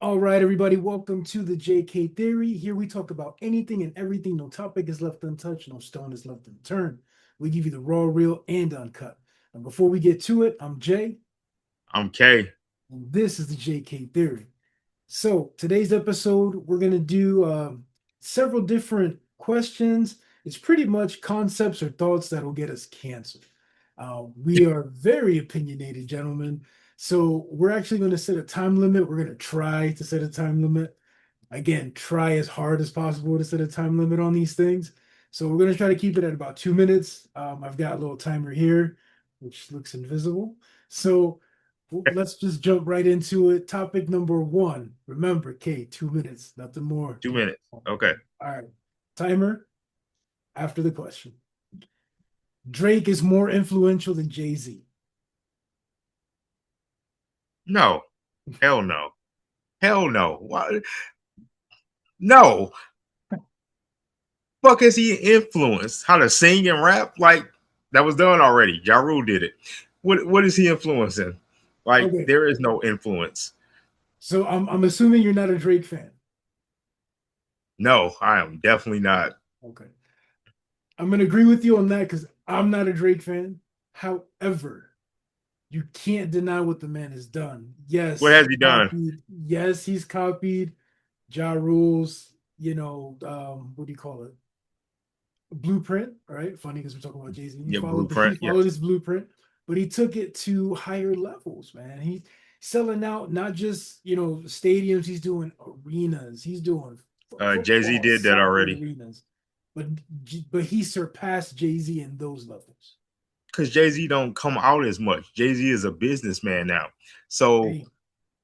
All right, everybody, welcome to the JK Theory. Here we talk about anything and everything. No topic is left untouched, no stone is left unturned. We give you the raw, real, and uncut. And before we get to it, I'm Jay, I'm K. and this is the JK Theory. So today's episode, we're gonna do several different questions. It's pretty much concepts or thoughts that will get us canceled. We are very opinionated, gentlemen. So we're actually going to set a time limit. We're going to try to set a time limit. Again, try as hard as possible to set a time limit on these things. So we're going to try to keep it at about 2 minutes. I've got a little timer here, which looks invisible. So let's just jump right into it. Topic number one. Remember, K, 2 minutes, nothing more. 2 minutes. Okay. All right. Timer after the question. Drake is more influential than Jay-Z. No. Hell no. Hell no. Why? No. Fuck is he influenced? How to sing and rap? Like that was done already. Ja Rule did it. What is he influencing? Like Okay. there is no influence. So I'm assuming you're not a Drake fan. No, I am definitely not. Okay. I'm gonna agree with you on that because I'm not a Drake fan. However, you can't deny what the man has done. What has he done? Yes, he's copied Ja Rule's, what do you call it? Blueprint, right? Funny because we're talking about Jay-Z. Your He blueprint. Yeah. followed his blueprint, but he took it to higher levels, man. He's selling out not just stadiums, he's doing arenas, he's doing Jay-Z football, did that soccer already. arenas. But but he surpassed Jay-Z in those levels. Because Jay-Z don't come out as much. Jay-Z is a businessman now. So Hey,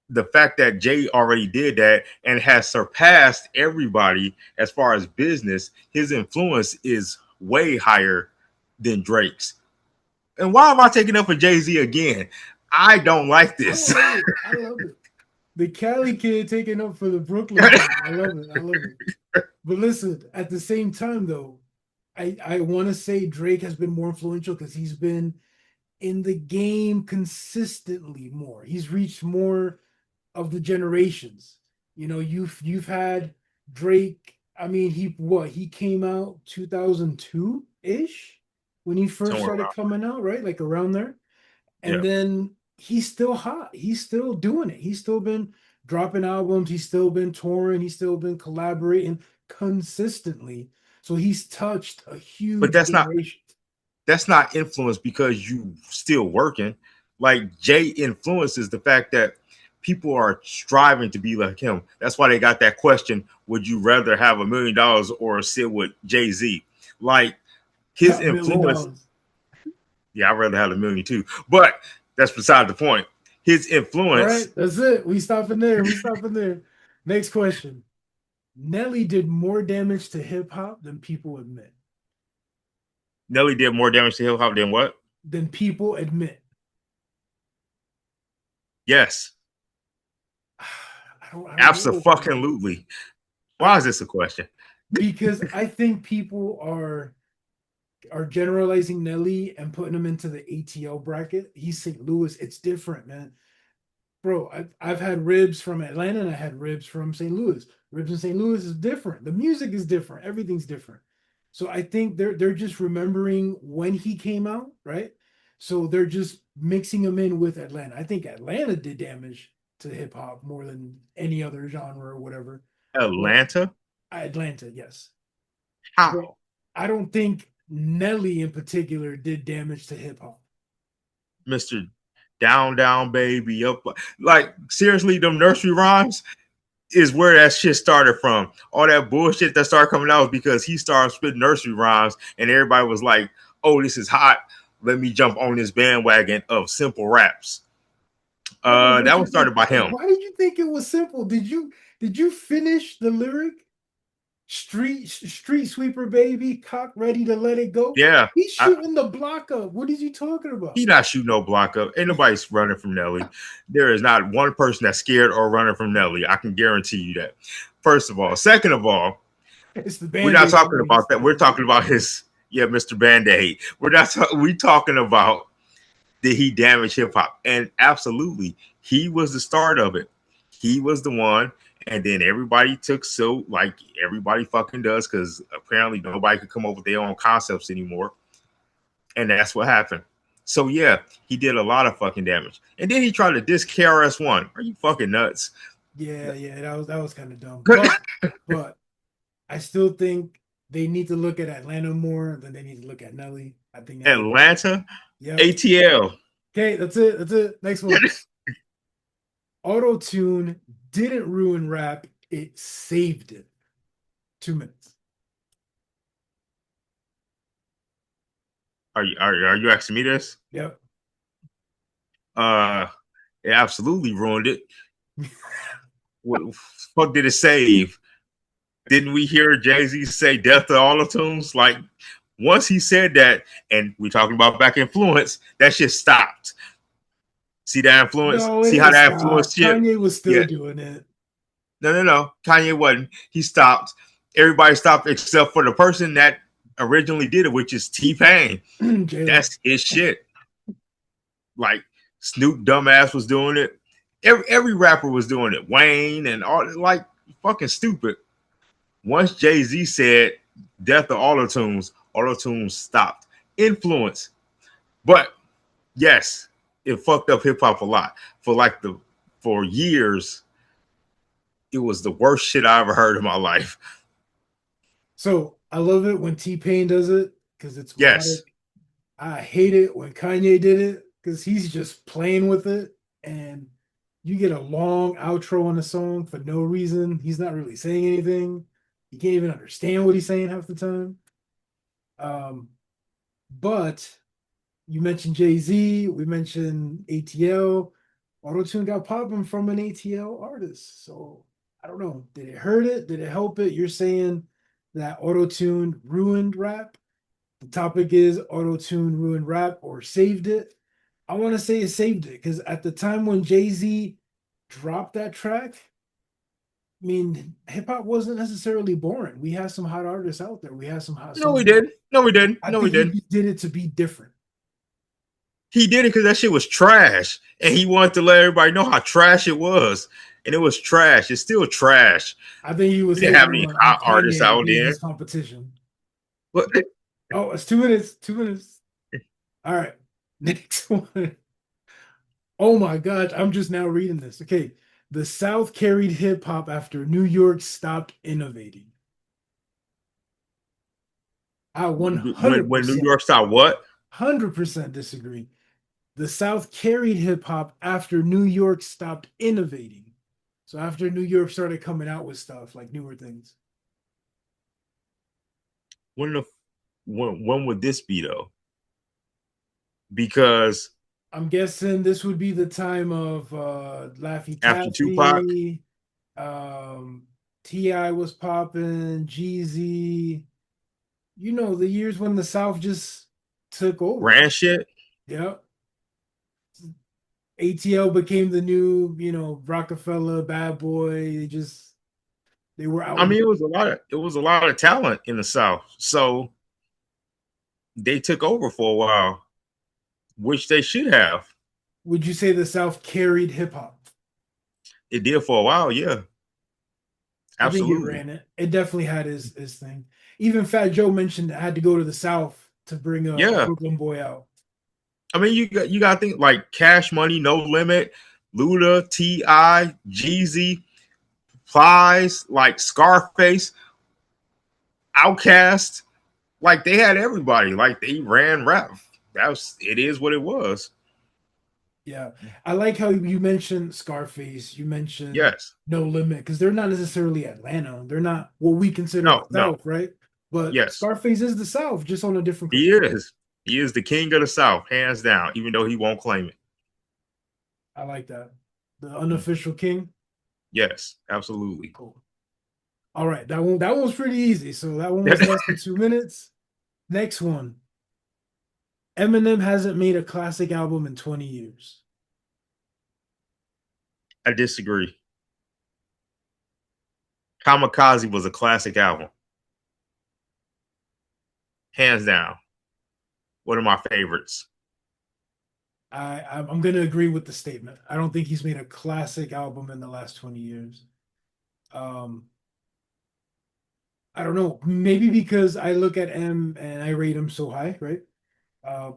the fact that Jay already did that and has surpassed everybody as far as business, his influence is way higher than Drake's. And why am I taking up for Jay-Z again? I don't like I this. love it. I love it. The Cali kid taking up for the Brooklyn kid. I love it. I love it. But listen, at the same time, though, I want to say Drake has been more influential because he's been in the game consistently more. He's reached more of the generations. You've had Drake. I mean, he came out 2002 ish when he first Somewhere started around. coming out, right? Like around there. And Yeah. then he's still hot. He's still doing it. He's still been dropping albums. He's still been touring. He's still been collaborating consistently. So he's touched a But huge that's generation. not influence because you still working. Like Jay influences the fact that people are striving to be like him. That's why they got that question: would you rather have $1 million or sit with Jay-Z? Like his A million influence, dollars. yeah, I'd rather have a million too. But that's beside the point. His All influence, right, that's it. We stopping there. We stopping there. Next question. Nelly did more damage to hip hop than people admit. Nelly did more damage to hip hop than what? Than people admit. Yes, I don't know, man. absolutely. I, Why is this a question? because I think people are generalizing Nelly and putting him into the ATL bracket. He's St. Louis. It's different, man. Bro, I've had ribs from Atlanta and I had ribs from St. Louis. Ribs in St. Louis is different. The music is different. Everything's different. So I think they're just remembering when he came out, right? So they're just mixing him in with Atlanta. I think Atlanta did damage to hip hop more than any other genre or whatever. But Atlanta? Atlanta, yes. But How? I don't think Nelly in particular did damage to hip hop. Mr. Down Down Baby up. Like seriously, them nursery rhymes is where that shit started from. All that bullshit that started coming out was because he started spitting nursery rhymes, and everybody was like, "Oh, this is hot. Let me jump on this bandwagon of simple raps." No, but That was started by him. why did you think it was simple? Did you finish the lyric? Street sweeper baby, cock ready to let it go. Yeah, He's I, shooting the block up. What is he talking about? he not shooting no block up. Ain't nobody's running from Nelly. There is not one person that's scared or running from Nelly. I can guarantee you that. First of all, second of all, It's the we're not band-aid talking boy. It's about the that. We're band-aid talking boy. about his Mr. Band-Aid. We talking about did he damage hip hop? And absolutely, he was the start of it. he was the one, and then everybody took so like everybody fucking does, because apparently nobody could come up with their own concepts anymore, and that's what happened. So yeah, he did a lot of fucking damage, and then he tried to diss KRS-One. Are you fucking nuts? Yeah, that was kind of dumb. But I still think they need to look at Atlanta more than they need to look at Nelly. I think Nelly. Atlanta, Yep. ATL. Okay, that's it. That's it. Next one. Auto tune didn't ruin rap. It saved it. 2 minutes. Are you asking me this? Yep. Uh, it absolutely ruined it. What fuck did it save? Didn't we hear Jay-Z say death to all the tunes? Like, once he said that, and we're talking about back influence, that shit stopped. See that influence? No, it See how didn't that influence stop. shit? Kanye was still Yeah. doing it. No. Kanye wasn't. He stopped. Everybody stopped except for the person that originally did it, which is T-Pain. That's his shit. Like, Snoop dumbass was doing it. Every rapper was doing it. Wayne and all, like, fucking stupid. Once Jay-Z said death to auto-tunes stopped. Influence. But yes, it fucked up hip-hop a lot. For years, it was the worst shit I ever heard in my life. So I love it when T-Pain does it because it's Yes. melodic. I hate it when Kanye did it because he's just playing with it, and you get a long outro on a song for no reason. He's not really saying anything. You can't even understand what he's saying half the time. Um, but you mentioned Jay-Z, we mentioned ATL. Autotune got popping from an ATL artist. So I don't know. Did it hurt it? Did it help it? You're saying that autotune ruined rap. The topic is autotune ruined rap or saved it. I want to say it saved it because at the time when Jay-Z dropped that track, I mean, hip hop wasn't necessarily boring. We had some hot artists out there. We had some hot No, we songs. did. No, we didn't. I No, we think he didn't. just did it to be different. He did it because that shit was trash, and he wanted to let everybody know how trash it was, and it was trash. It's still trash. I think he was We didn't have hating any on hot artists Kanye out being there. his competition. But Oh, it's 2 minutes. 2 minutes. All right. Next one. Oh my gosh, I'm just now reading this. Okay. The South carried hip hop after New York stopped innovating. I when New 100%, York stopped what? 100% disagree. The South carried hip hop after New York stopped innovating. So after New York started coming out with stuff like newer things. When the when would this be though? Because I'm guessing this would be the time of Laffy after Tupac, Taffy, T.I. was popping, Jeezy. You know, the years when the South just took over. ran shit. Yep. ATL became the new, Rockefeller, Bad Boy. They were I out. mean, it was a lot of talent in the South, so they took over for a while, which they should have. Would you say the South carried hip hop? It did for a while, yeah, I think it absolutely, ran it. It definitely had his thing. Even Fat Joe mentioned I had to go to the South to bring a yeah. Brooklyn boy out. I mean, you got to think like Cash Money, No Limit, Luda, T.I., Jeezy, Plies, like Scarface, Outkast. Like they had everybody. Like they ran rap. It is what it was. Yeah. I like how you mentioned Scarface, you mentioned Yes. No Limit, because they're not necessarily Atlanta. They're not what we consider the No. South, right? But Yes. Scarface is the South, just on a different He coast. is. He is the king of the South, hands down, even though he won't claim it. I like that. The unofficial king. Yes, absolutely. Cool. All right, that one was pretty easy. So that one was less than 2 minutes. Next one. Eminem hasn't made a classic album in 20 years. I disagree. Kamikaze was a classic album, hands down. One of my favorites. I'm gonna agree with the statement. I don't think he's made a classic album in the last 20 years. Um, I don't know. Maybe because I look at M and I rate him so high, right?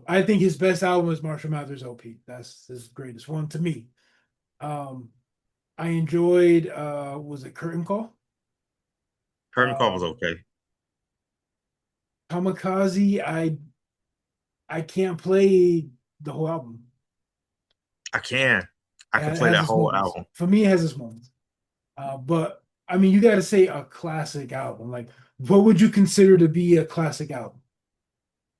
I think his best album is Marshall Mathers LP. That's his greatest one to me. Um, I enjoyed was it Curtain Call? Curtain Call was Um, okay. Kamikaze, I can't play the whole album. I can. I can It play has that its whole moments. album. For me, it has its moments. But I mean, you got to say a classic album. Like, what would you consider to be a classic album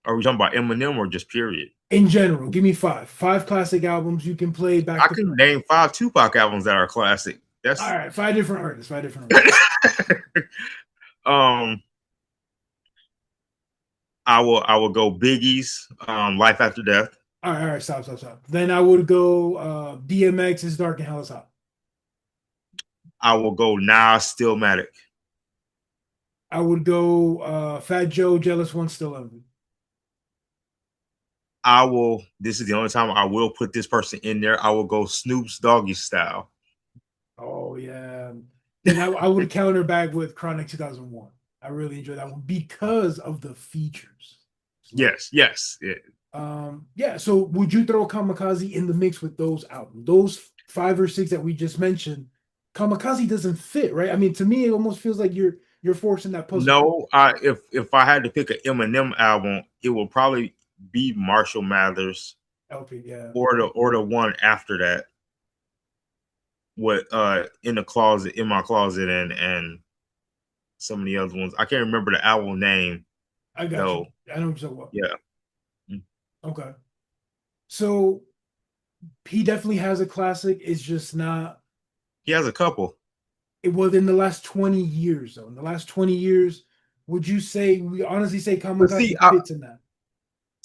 Are we talking about Eminem or just period? in general? Give me five classic albums you can play back I to can back. name 5 Tupac albums that are classic. All That's right, five different artists, five different artists. um I will go Biggie's Life After Death. All right, stop. Then I would go DMX's Dark and Hell is Hot. I will go Nas Stillmatic. I would go Fat Joe, Jealous One, Still Love Me. I will this is the only time I will put this person in there. I will go Snoop's Doggy Style. Oh yeah. Then I would counter back with Chronic 2001. I really enjoy that one because of the features. It's like, Yes. Yeah. yeah. So would you throw Kamikaze in the mix with those albums? Those five or six that we just mentioned, Kamikaze doesn't fit, right? I mean, to me, it almost feels like you're forcing that puzzle piece. No, if I had to pick an Eminem album, it will probably be Marshall Mathers LP, yeah. or the one after that. What in my closet and some of the other ones. I can't remember the album name I got you. though. I know what you're talking about. Yeah. Okay. So he definitely has a classic. It's just not He has a couple. it was in the last 20 years, though. In the last 20 years, would you say we honestly say But Kamikaze fits in that?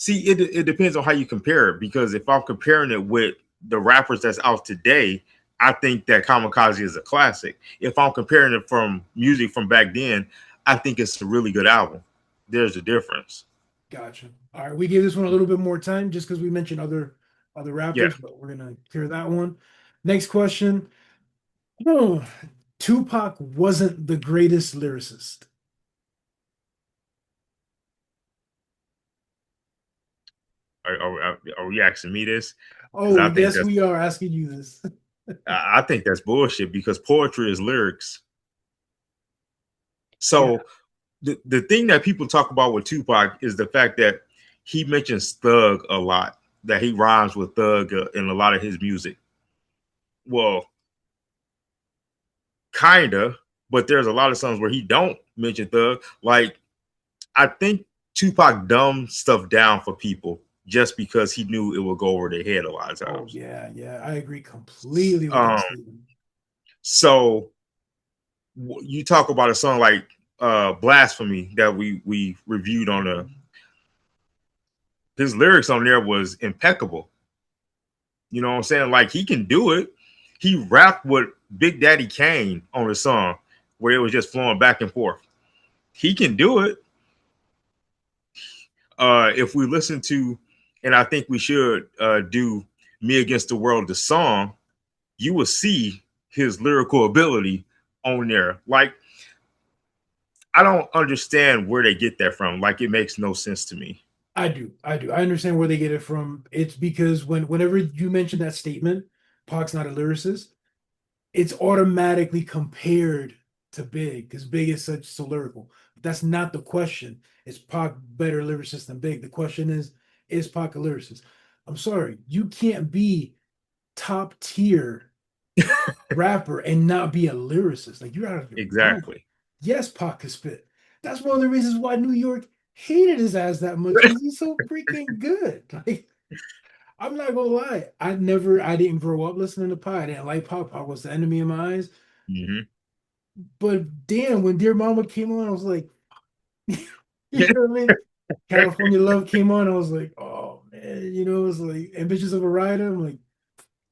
it depends on how you compare it because if I'm comparing it with the rappers that's out today, I think that Kamikaze is a classic. If I'm comparing it from music from back then, I think it's a really good album. There's a difference. Gotcha. All right, we gave this one a little bit more time just because we mentioned other Yeah. rappers, but we're gonna clear that one. Next question. Oh, Tupac wasn't the greatest lyricist. Are we asking me this? Because Oh, yes, we are asking you this. I think that's bullshit because poetry is lyrics. Yeah. So the thing that people talk about with Tupac is the fact that he mentions thug a lot, that he rhymes with thug in a lot of his music. Well, kinda, but there's a lot of songs where he don't mention thug. Like I think Tupac dumbed stuff down for people just because he knew it would go over their head a lot of Oh, times. yeah. I agree completely with that Um, statement. so you talk about a song like Blasphemy that we reviewed on a his lyrics on there was impeccable. You know what I'm saying? Like he can do it. He rapped with Big Daddy Kane on the song where it was just flowing back and forth. He can do it. If we listen to, and I think we should do Me Against the World, the song, you will see his lyrical ability on there. Like, I don't understand where they get that from. Like, it makes no sense to me. I do. I understand where they get it from. It's because whenever you mention that statement, Pac's not a lyricist, it's automatically compared to Big because Big is such so lyrical. But that's not the question. Is Pac better lyricist than Big? The question is Pac a lyricist? I'm sorry, you can't be top tier rapper and not be a lyricist. Like you're out of your mind. Exactly. Yes, Pac can spit. That's one of the reasons why New York hated his ass that much because he's so freaking good. Like I'm not gonna lie, I didn't grow up listening to Pac. I didn't like Pac. Pac was the enemy of my eyes. Mm-hmm. But damn, when Dear Mama came on, I was like, you know what I mean? California Love came on, I was like, oh man, it was like Ambitious of a Rider. I'm like,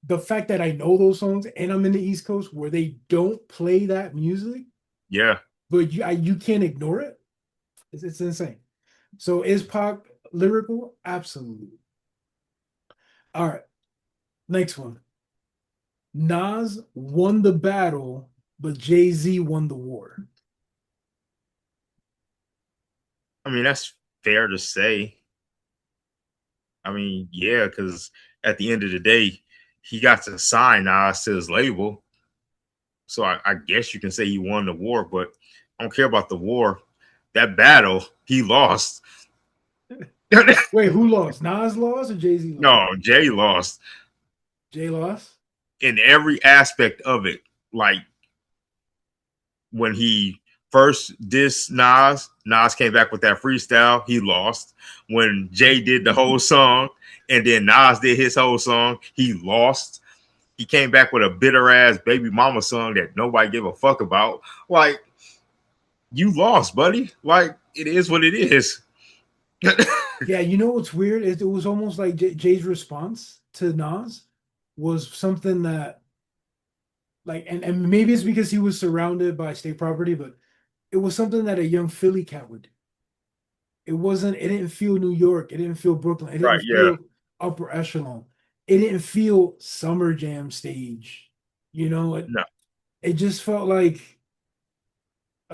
the fact that I know those songs and I'm in the East Coast where they don't play that music, Yeah. but you can't ignore it. It's insane. So is Pac lyrical? Absolutely. All right, next one. Nas won the battle, but Jay-Z won the war. I mean, that's fair to say. I mean, yeah, because at the end of the day, he got to sign Nas to his label. So I guess you can say he won the war, but I don't care about the war. That battle, he lost. Wait, who lost? Nas lost or Jay-Z lost? No, Jay lost Jay lost? in every aspect of it. Like when he first dissed Nas, Nas came back with that freestyle. He lost. When Jay did the whole song and then Nas did his whole song, he lost. He came back with a bitter ass baby mama song that nobody gave a fuck about. Like, you lost, buddy. Like, it is what it is. Yeah, you know what's weird? It was almost like Jay's response to Nas was something that like and maybe it's because he was surrounded by state property, but it was something that a young Philly cat would do. It didn't feel New York, it didn't feel Brooklyn, it Right, didn't yeah. feel upper echelon. It didn't feel summer jam stage. You know, No. it just felt like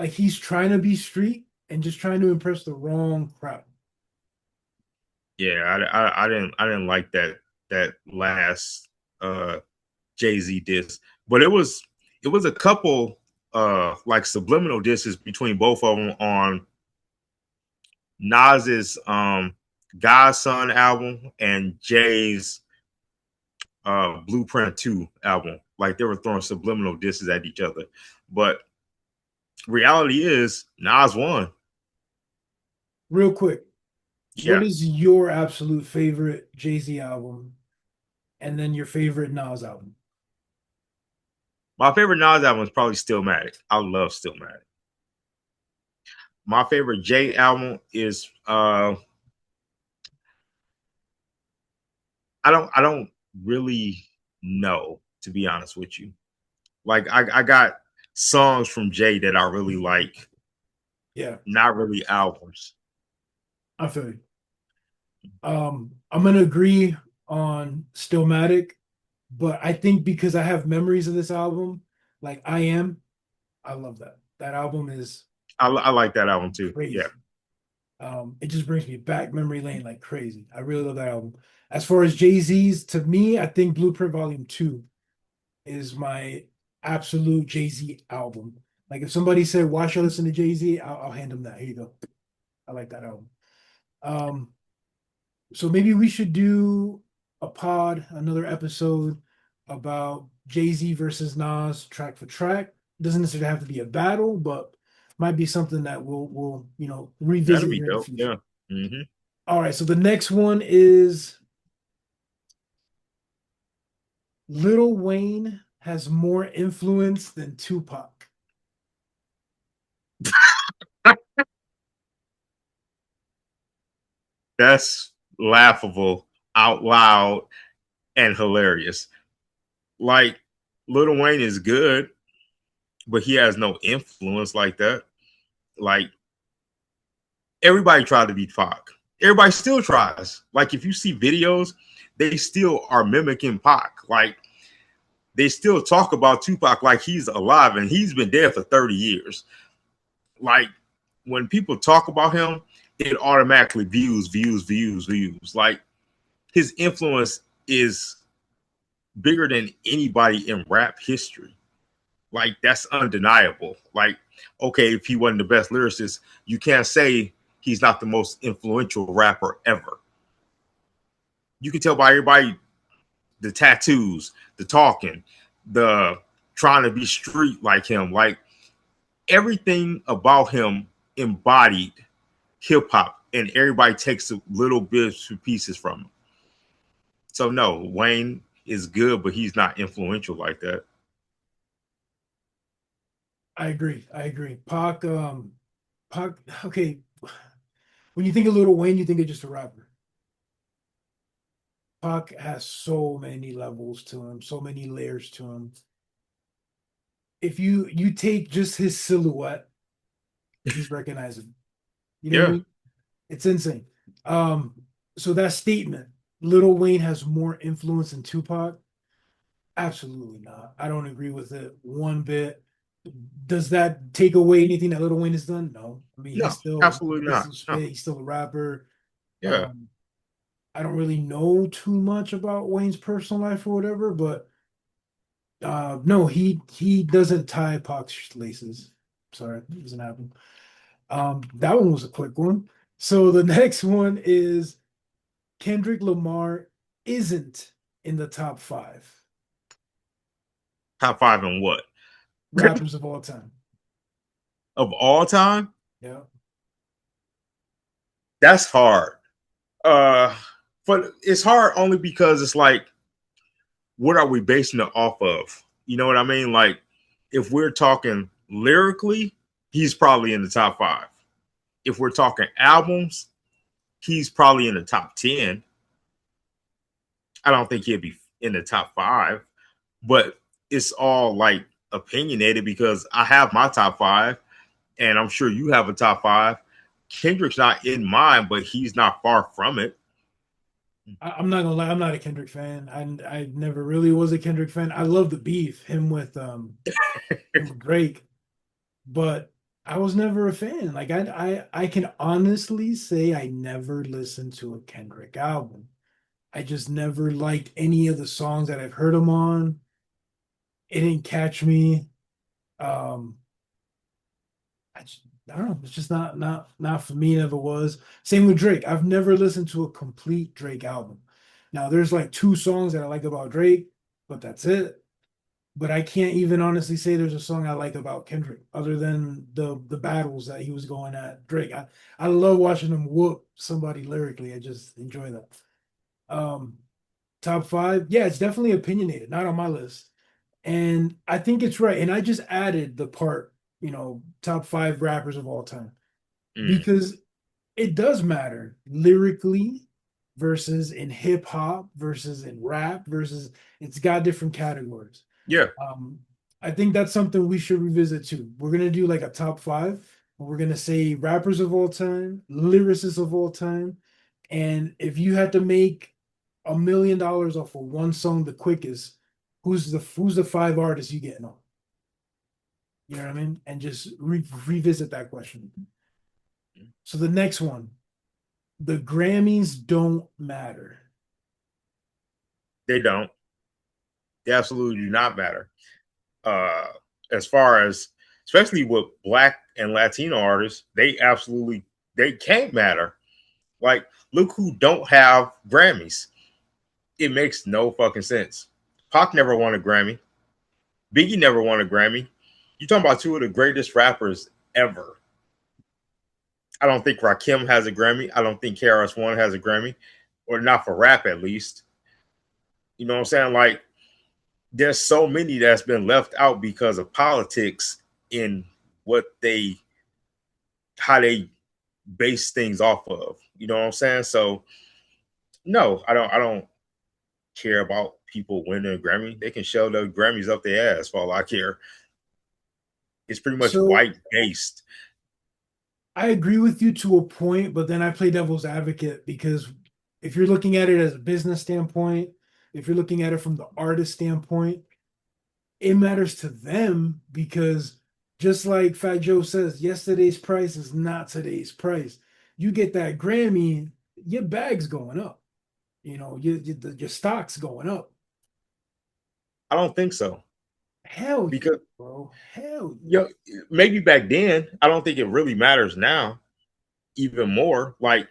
he's trying to be street and just trying to impress the wrong crowd. Yeah, I didn't like that last Jay-Z diss. But it was a couple like subliminal disses between both of them on Nas's Godson album and Jay's Blueprint 2 album. Like they were throwing subliminal disses at each other. But reality is Nas won. Real quick, what Yeah. is your absolute favorite Jay-Z album? And then your favorite Nas album? My favorite Nas album is probably Stillmatic. I love Stillmatic. My favorite Jay album is I don't really know, to be honest with you. Like I got songs from Jay that I really like, Yeah, not really albums. I feel you. I'm gonna agree on Stillmatic, but I think because I have memories of this album, like I love that. That album is I like that album too. Yeah. crazy. It just brings me back memory lane like crazy. I really love that album. As far as Jay-Z's, to me, I think Blueprint Volume 2 is my absolute Jay-Z album. Like if somebody said, why should I listen to Jay-Z? I'll hand them that. Here you go. I like that album. Um, so maybe we should do another episode about Jay-Z versus Nas track for track. Doesn't necessarily have to be a battle, but might be something that we'll That'll revisit be here in the dope. future. Yeah. Hmm. All right, so the next one is Lil Wayne has more influence than Tupac. That's laughable out loud and hilarious. Like Lil Wayne is good, but he has no influence like that. Like everybody tried to beat Pac. Everybody still tries. Like if you see videos, they still are mimicking Pac. Like they still talk about Tupac like he's alive and he's been dead for 30 years. Like when people talk about him, it automatically views. Like his influence is bigger than anybody in rap history. Like that's undeniable. Like, okay, if he wasn't the best lyricist, you can't say he's not the most influential rapper ever. You can tell by everybody the tattoos, the talking, the trying to be street like him. Like everything about him embodied hip hop, and everybody takes a little bits and pieces from him. So no, Wayne is good, but he's not influential like that. I agree. I agree. Pac, okay. When you think of Lil Wayne, you think of just a rapper. Pac has so many levels to him, so many layers to him. If you take just his silhouette, he's recognizable. You know what I Yeah. mean? It's insane. Um, so that statement, Lil Wayne has more influence than Tupac? Absolutely not. I don't agree with it one bit. Does that take away anything that Lil Wayne has done? No. I mean, No, absolutely he's not. still No, spit, he's still a rapper. yeah, Um, I don't really know too much about Wayne's personal life or whatever, but no, he doesn't tie Pac's laces. Sorry, it doesn't happen. That one was a quick one. So the next one is Kendrick Lamar isn't in the top five top five in what rappers of all time. of all time? Yeah. That's hard. Uh, but it's hard only because it's like, what are we basing it off of? You know what I mean? Like, if we're talking lyrically, he's probably in the top five. If we're talking albums, he's probably in the top 10. I don't think he'd be in the top five, but it's all like opinionated because I have my top five, and I'm sure you have a top five. Kendrick's not in mine, but he's not far from it. I'm not gonna lie, I'm not a Kendrick fan. I never really was a Kendrick fan. I love the beef, him with Drake, but I was never a fan. Like I can honestly say I never listened to a Kendrick album. I just never liked any of the songs that I've heard him on. It didn't catch me. Um, I, just, I don't know. It's just not for me. Never was. Same with Drake. I've never listened to a complete Drake album. Now there's like two songs that I like about Drake, but that's it. But I can't even honestly say there's a song I like about Kendrick other than the battles that he was going at Drake. I love watching him whoop somebody lyrically. I just enjoy that. Um, Top five, yeah, it's definitely opinionated, not on my list. And I think it's right. And I just added the part, top five rappers of all time Mm, because it does matter lyrically versus in hip hop versus in rap versus it's got different categories. yeah, Um, I think that's something we should revisit too. We're gonna do like a top five. We're gonna say rappers of all time, lyricists of all time, and if you had to make $1 million off of one song the quickest, who's the five artists you getting on? You know what I mean? And just revisit that question. So the next one, the Grammys don't matter. they don't. They absolutely do not matter. Uh, as far as, especially with Black and Latino artists, they can't matter. Like, look who don't have Grammys. It makes no fucking sense. Pac never won a Grammy. Biggie never won a Grammy. You're talking about two of the greatest rappers ever. I don't think Rakim has a Grammy. I don't think KRS-One has a Grammy, or not for rap at least. You know what I'm saying? Like, there's so many that's been left out because of politics in what they how they base things off of. You know what I'm saying? So no, I don't care about people winning a Grammy. They can show the Grammys up their ass for all I care. It's pretty much So white based. I agree with you to a point, but then I play devil's advocate because if you're looking at it as a business standpoint, if you're looking at it from the artist standpoint, it matters to them because just like Fat Joe says, yesterday's price is not today's price. You get that Grammy, your bag's going up. Your stock's going up. I don't think so. Hell yeah, Because bro. Hell yeah. you know, maybe back then, I don't think it really matters now even more. Like,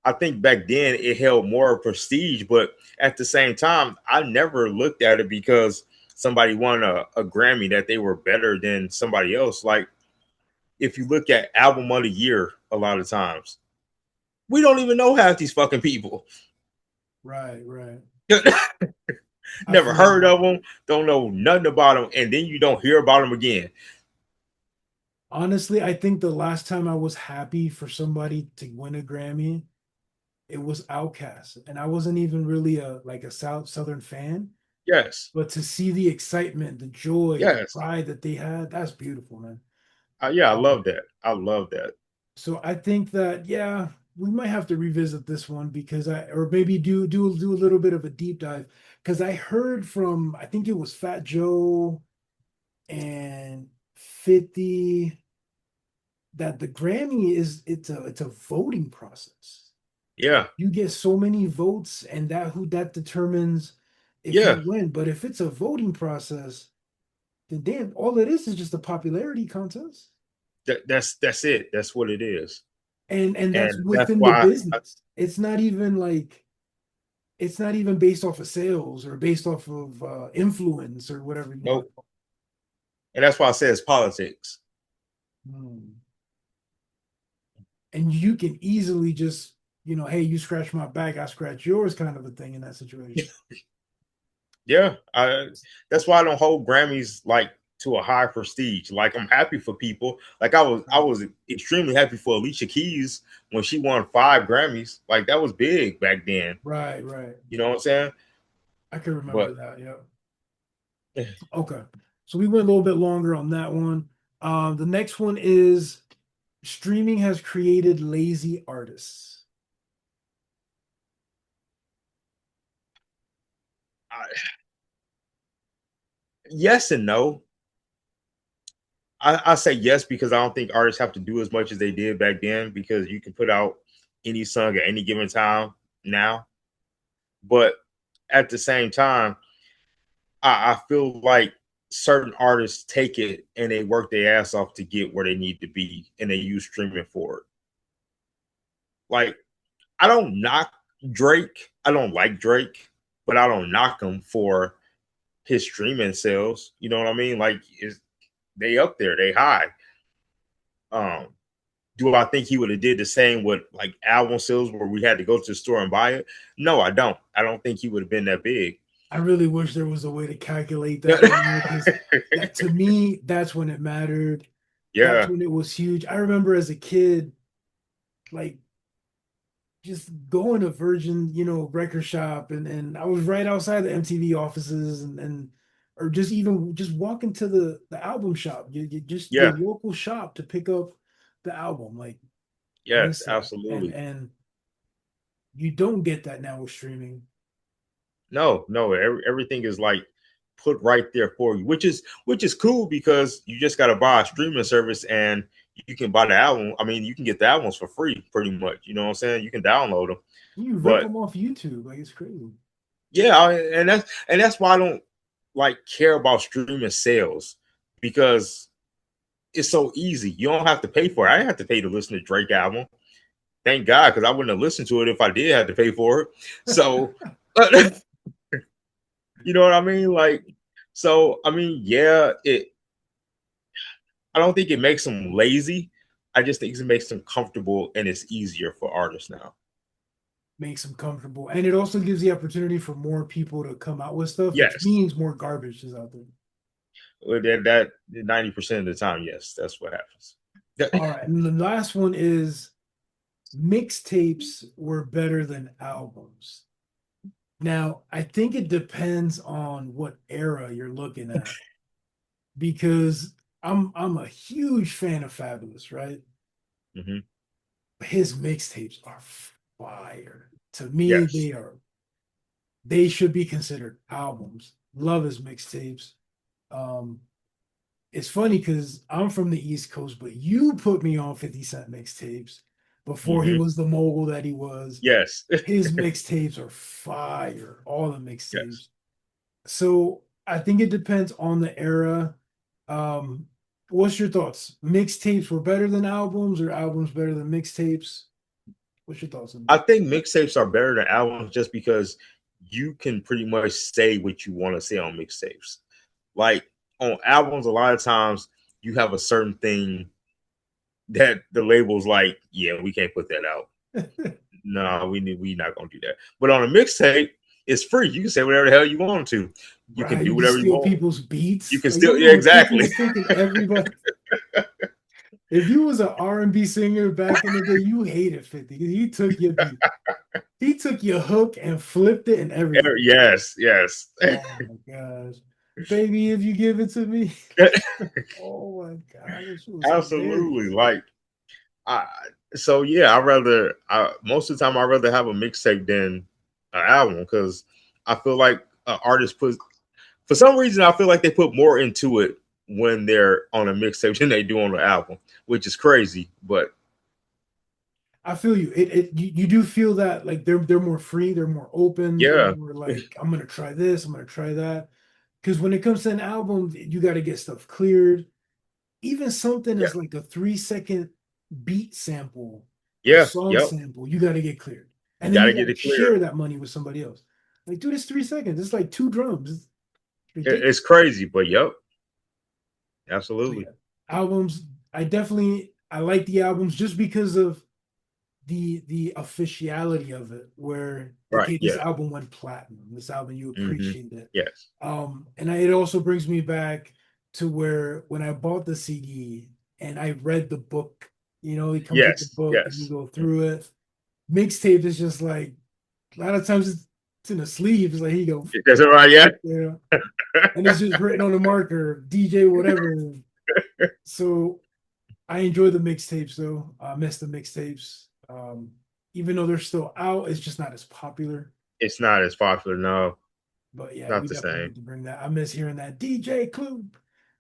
I think back then it held more prestige, but at the same time, I never looked at it because somebody won a Grammy that they were better than somebody else. Like, if you look at album of the year, a lot of times we don't even know half these fucking people. Right, right. I Never feel heard you. of them, don't know nothing about them, and then you don't hear about them again. Honestly, I think the last time I was happy for somebody to win a Grammy, it was Outkast, and I wasn't even really a Southern fan, Yes, but to see the excitement, the joy, the yes, pride that they had, that's beautiful, man. yeah, I Um, love that. I love that. so I think that yeah. we might have to revisit this one because or maybe do a little bit of a deep dive because I heard from I think it was Fat Joe and 50 that the Grammy is it's a voting process. Yeah, You get so many votes and that determines if you yeah. win. But if it's a voting process, then damn, all it is just a popularity contest. That's it. That's what it is, And that's and that's within the why. business. It's not even like it's not even based off of sales or based off of influence or whatever you want Nope. to call And that's why I say it's politics. it. And you can easily just, hey, you scratch my back, I scratch yours kind of a thing in that situation. Yeah, that's why I don't hold Grammys like to a high prestige. Like I'm happy for people. Like I Right, was extremely happy for Alicia Keys when she won 5 Grammys. Like that was big back then. right, right. You know what I'm saying? I can remember But that. Yeah. Okay. So we went a little bit longer on that one. The next one is streaming has created lazy artists. I, yes and no. I say yes because I don't think artists have to do as much as they did back then because you can put out any song at any given time now. But at the same time, I feel like certain artists take it and they work their ass off to get where they need to be and they use streaming for it. Like, I don't knock Drake. I don't like Drake, but I don't knock him for his streaming sales. You know what I mean? Like, they up there, they high. Um, do I think he would have did the same with like album sales where we had to go to the store and buy it? No, I don't. I don't think he would have been that big. I really wish there was a way to calculate that, because that to me, that's when it mattered. That's Yeah, when it was huge. I remember as a kid, like just going to Virgin, record shop, and I was right outside the MTV offices, and or just even just walking to the album shop, you just your yeah, local shop to pick up the album. Like I yes, miss that, and absolutely. and you don't get that now with streaming. No, no, everything is like put right there for you, which is cool because you just got to buy a streaming service and you can buy the album. I mean, you can get the albums for free, pretty much. You know what I'm saying? You can download them, You rip but them off YouTube, like it's crazy. yeah, and that's why I don't like care about streaming sales because it's so easy. You don't have to pay for it. I didn't have to pay to listen to Drake album. Thank God, because I wouldn't have listened to it if I did have to pay for it. So, you know what I mean? Like, so I mean, yeah, it. I don't think it makes them lazy. I just think it makes them comfortable and it's easier for artists now. Makes them comfortable, and it also gives the opportunity for more people to come out with stuff, which Yes, means more garbage is out there. that 90% of the time, yes, that's what happens. All right, and the last one is mixtapes were better than albums. Now, I think it depends on what era you're looking at because I'm a huge fan of Fabulous, right? Hmm. His mixtapes are fire. To me, Yes. they should be considered albums. Love his mixtapes. Um, it's funny because I'm from the East Coast, but you put me on 50 Cent mixtapes before he Hmm. was the mogul that he was. Yes. His mixtapes are fire, all the Yes. mixtapes. So I think it depends on the era. Um, what's your thoughts? Mixtapes were better than albums, or albums better than mixtapes? What's your thoughts on I think mixtapes are better than albums just because you can pretty much say what you want to say on mixtapes. Like on albums, a lot of times you have a certain thing that the label's like, yeah, we can't put that out. that? No, we not gonna do that. But on a mixtape, it's free. You can say whatever the hell you want to. You can Right, do you can whatever you steal want. people's You beats. can Like, you still, yeah, remember when 50 exactly. was taking everybody? If you was an R&B singer back in the day, you hated 50 because he took your beat. He took your hook and flipped it and everything. Yes, yes. Oh my gosh. Baby, if you give it to me. Oh my God, this was Absolutely. hilarious. Like I so yeah, most of the time I rather have a mixtape than an album because I feel like artists put for some reason I feel like they put more into it when they're on a mixtape than they do on the album, which is crazy. But I feel you. You do feel that like they're more free, they're more open, they're yeah, more like I'm gonna try this, I'm gonna try that. Because when it comes to an album, you got to get stuff cleared. Even something yeah, as like a 3 second beat sample or yeah, song yep. sample, you got to get cleared, You and then got you to got get to it clear. share that money with somebody else. Like, dude, it's 3 seconds. It's like two drums. It's ridiculous. It's crazy, but yep, So absolutely. yeah, albums. I like the albums just because of the officiality of it, where Right. okay, this Yeah. album went platinum. This album, you Hmm. appreciate it. Yes. And it also brings me back to where when I bought the CD and I read the book, it comes with the Yes. book and you Yes. go through it. Mixtape is just like a lot of times it's in a sleeve. It's like, here you go, That's right. Yeah. and it's just written on the marker, DJ, whatever. So I enjoy the mixtapes though. I miss the mixtapes. Even though they're still out, it's just not as popular. It's not as popular. No, But yeah, not we the definitely same. need to bring that. I miss hearing that DJ Clue,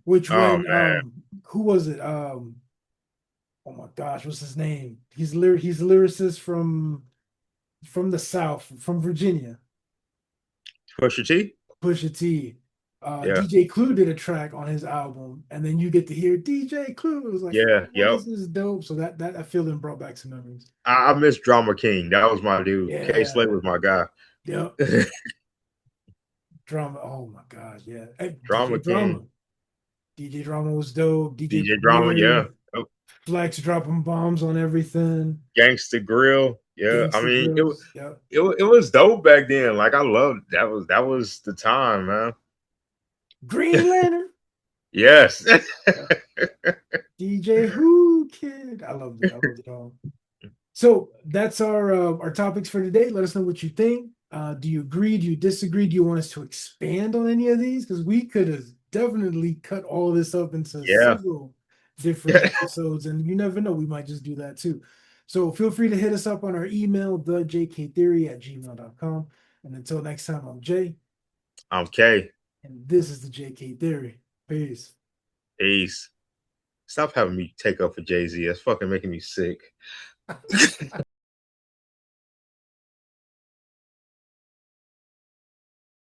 which Oh when man, who was it? Oh my gosh, what's his name? He's a lyricist from the South, from Virginia. Pusha T. Pusha T. Yeah. DJ Clue did a track on his album, and then you get to hear DJ Clue. It was like, Yeah. oh, Yep. this is dope. So that feeling brought back some memories. I miss Drama King. That was my dude. K Slay Yeah, was my guy. yeah. Drama. Oh my gosh, yeah. Hey, DJ Drama Drama. King. DJ Drama was dope. DJ DJ Drama. Premier. Yeah. Yep. Flex dropping bombs on everything. Gangsta Grill. Yeah. I Gangsta mean, grills. Yep. it was dope back then. Like I loved that was the time, man. Green Lantern. Yes. Yep. DJ Who Kid. I loved it. I loved it all. So that's our topics for today. Let us know what you think. Do you agree? Do you disagree? Do you want us to expand on any of these? Because we could have definitely cut all this up into Yeah. several different episodes, and you never know, we might just do that too. So feel free to hit us up on our email, thejktheory@gmail.com. And until next time, I'm Jay, I'm K. and this is the JK Theory. Peace. Peace. Stop having me take up for Jay-Z. That's fucking making me sick.